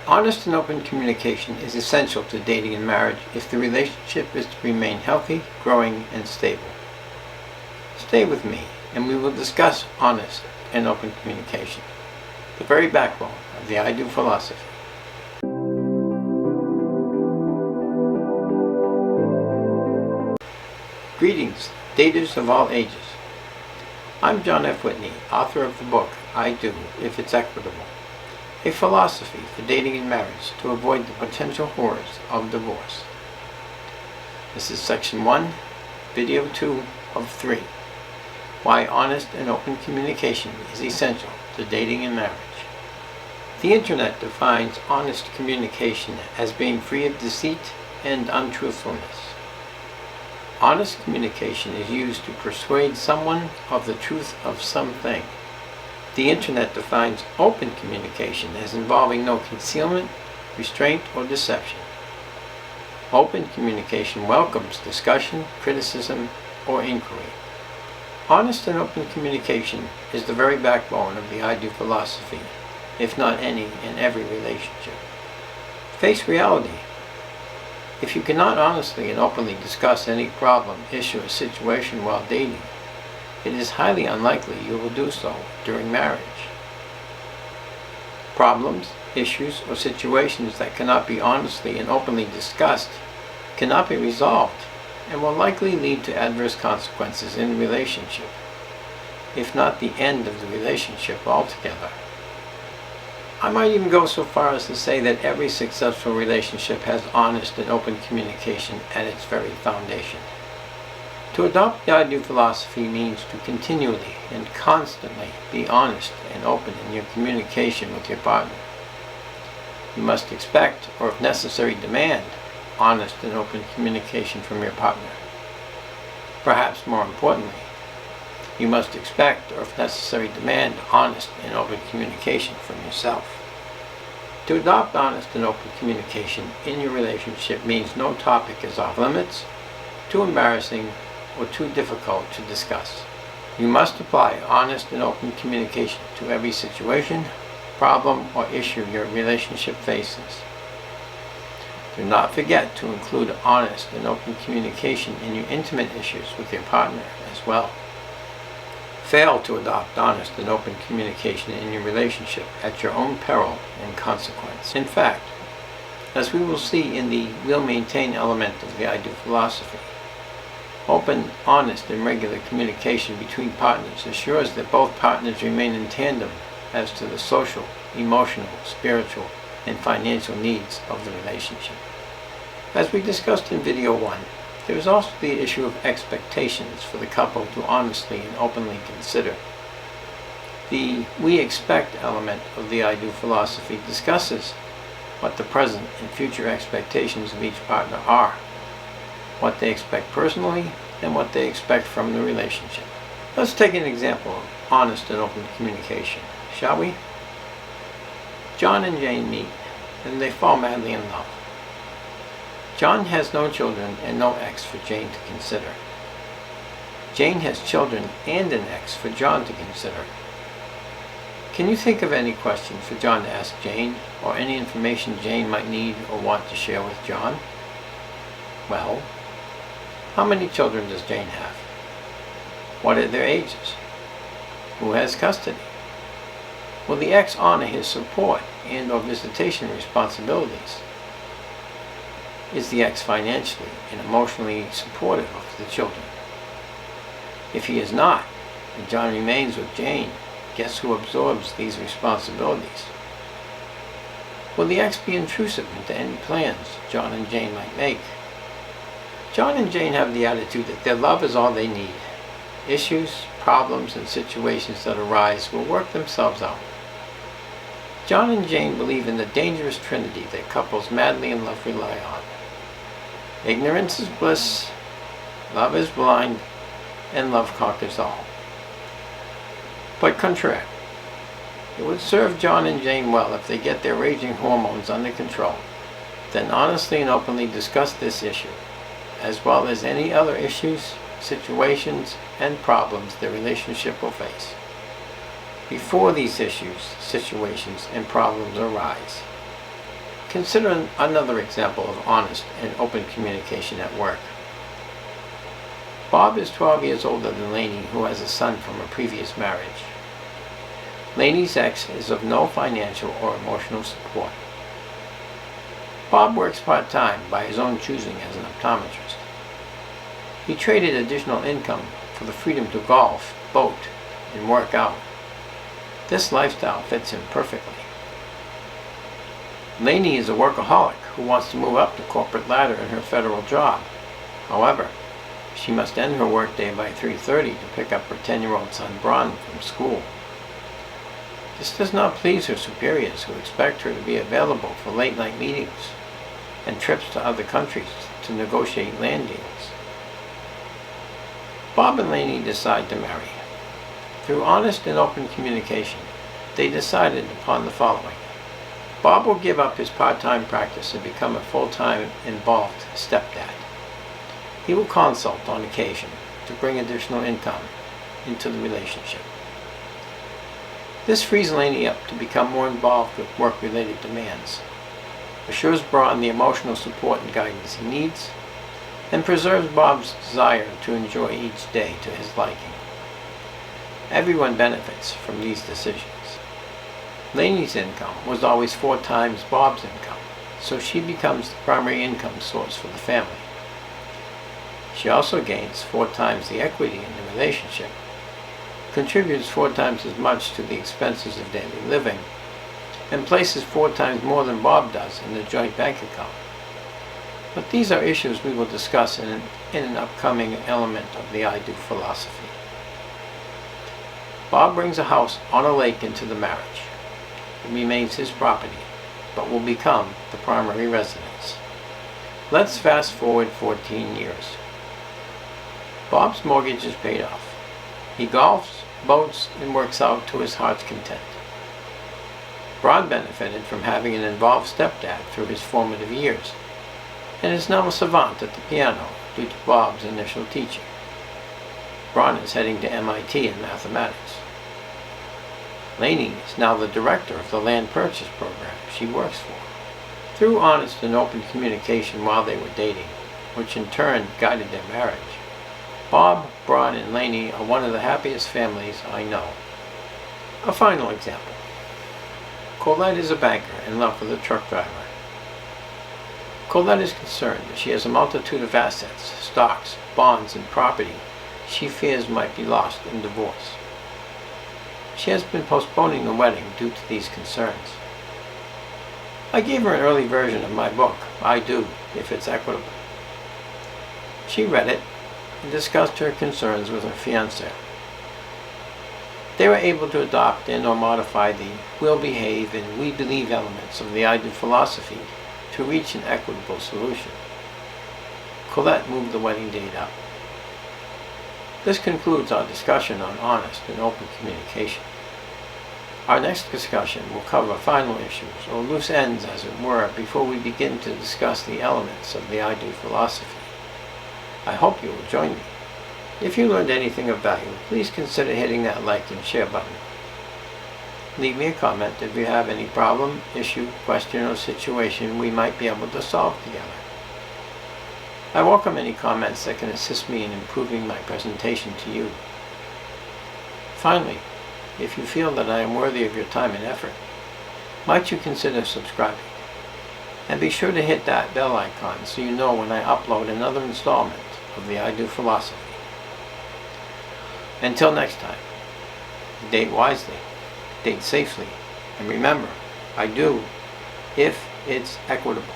Honest and open communication is essential to dating and marriage if the relationship is to remain healthy, growing, and stable. Stay with me, and we will discuss honest and open communication, the very backbone of the I Do philosophy. Greetings, daters of all ages. I'm John F. Whitney, author of the book, I Do, If It's Equitable, a philosophy for dating and marriage to avoid the potential horrors of divorce. This is section 1, video 2 of 3, why honest and open communication is essential to dating and marriage. The Internet defines honest communication as being free of deceit and untruthfulness. Honest communication is used to persuade someone of the truth of something. The Internet defines open communication as involving no concealment, restraint, or deception. Open communication welcomes discussion, criticism, or inquiry. Honest and open communication is the very backbone of the I Do philosophy, if not any and every relationship. Face reality. If you cannot honestly and openly discuss any problem, issue, or situation while dating, it is highly unlikely you will do so during marriage. Problems, issues, or situations that cannot be honestly and openly discussed cannot be resolved and will likely lead to adverse consequences in the relationship, if not the end of the relationship altogether. I might even go so far as to say that every successful relationship has honest and open communication at its very foundation. To adopt the I Do philosophy means to continually and constantly be honest and open in your communication with your partner. You must expect, or if necessary demand, honest and open communication from your partner. Perhaps more importantly, you must expect, or if necessary demand, honest and open communication from yourself. To adopt honest and open communication in your relationship means no topic is off limits, too embarrassing, or too difficult to discuss. You must apply honest and open communication to every situation, problem, or issue your relationship faces. Do not forget to include honest and open communication in your intimate issues with your partner as well. Fail to adopt honest and open communication in your relationship at your own peril and consequence. In fact, as we will see in the will maintain element of the I Do philosophy, open, honest, and regular communication between partners assures that both partners remain in tandem as to the social, emotional, spiritual, and financial needs of the relationship. As we discussed in video 1, there is also the issue of expectations for the couple to honestly and openly consider. The we expect element of the I Do philosophy discusses what the present and future expectations of each partner are, what they expect personally, and what they expect from the relationship. Let's take an example of honest and open communication, shall we? John and Jane meet, and they fall madly in love. John has no children and no ex for Jane to consider. Jane has children and an ex for John to consider. Can you think of any question for John to ask Jane, or any information Jane might need or want to share with John? Well, how many children does Jane have? What are their ages? Who has custody? Will the ex honor his support and or visitation responsibilities? Is the ex financially and emotionally supportive of the children? If he is not, and John remains with Jane, guess who absorbs these responsibilities? Will the ex be intrusive into any plans John and Jane might make? John and Jane have the attitude that their love is all they need. Issues, problems, and situations that arise will work themselves out. John and Jane believe in the dangerous trinity that couples madly in love rely on. Ignorance is bliss, love is blind, and love conquers all. But contraire, it would serve John and Jane well if they get their raging hormones under control, then honestly and openly discuss this issue, as well as any other issues, situations, and problems their relationship will face, before these issues, situations, and problems arise. Consider another example of honest and open communication at work. Bob is 12 years older than Lainey, who has a son from a previous marriage. Lainey's ex is of no financial or emotional support. Bob works part-time by his own choosing as an optometrist. He traded additional income for the freedom to golf, boat, and work out. This lifestyle fits him perfectly. Lainey is a workaholic who wants to move up the corporate ladder in her federal job. However, she must end her workday by 3:30 to pick up her 10-year-old son Bron from school. This does not please her superiors, who expect her to be available for late-night meetings and trips to other countries to negotiate land deals. Bob and Lainey decide to marry. Through honest and open communication, they decided upon the following. Bob will give up his part-time practice and become a full-time involved stepdad. He will consult on occasion to bring additional income into the relationship. This frees Lainey up to become more involved with work-related demands, assures Bron the emotional support and guidance he needs, and preserves Bob's desire to enjoy each day to his liking. Everyone benefits from these decisions. Lainey's income was always 4 times Bob's income, so she becomes the primary income source for the family. She also gains 4 times the equity in the relationship, contributes 4 times as much to the expenses of daily living, and places 4 times more than Bob does in the joint bank account. But these are issues we will discuss in an upcoming element of the I Do philosophy. Bob brings a house on a lake into the marriage. It remains his property, but will become the primary residence. Let's fast forward 14 years. Bob's mortgage is paid off. He golfs, boats, and works out to his heart's content. Bron benefited from having an involved stepdad through his formative years, and is now a savant at the piano due to Bob's initial teaching. Bron is heading to MIT in mathematics. Lainey is now the director of the land purchase program she works for. Through honest and open communication while they were dating, which in turn guided their marriage, Bob, Bron, and Lainey are one of the happiest families I know. A final example. Colette is a banker in love with a truck driver. Colette is concerned that she has a multitude of assets, stocks, bonds, and property she fears might be lost in divorce. She has been postponing the wedding due to these concerns. I gave her an early version of my book, I Do, If It's Equitable. She read it and discussed her concerns with her fiancé. They were able to adopt and or modify the will behave and we believe elements of the I Do philosophy to reach an equitable solution. Colette moved the wedding date up. This concludes our discussion on honest and open communication. Our next discussion will cover final issues, or loose ends as it were, before we begin to discuss the elements of the I Do philosophy. I hope you will join me. If you learned anything of value, please consider hitting that like and share button. Leave me a comment if you have any problem, issue, question, or situation we might be able to solve together. I welcome any comments that can assist me in improving my presentation to you. Finally, if you feel that I am worthy of your time and effort, might you consider subscribing? And be sure to hit that bell icon so you know when I upload another installment of the I Do philosophy. Until next time, date wisely, date safely, and remember, I do if it's equitable.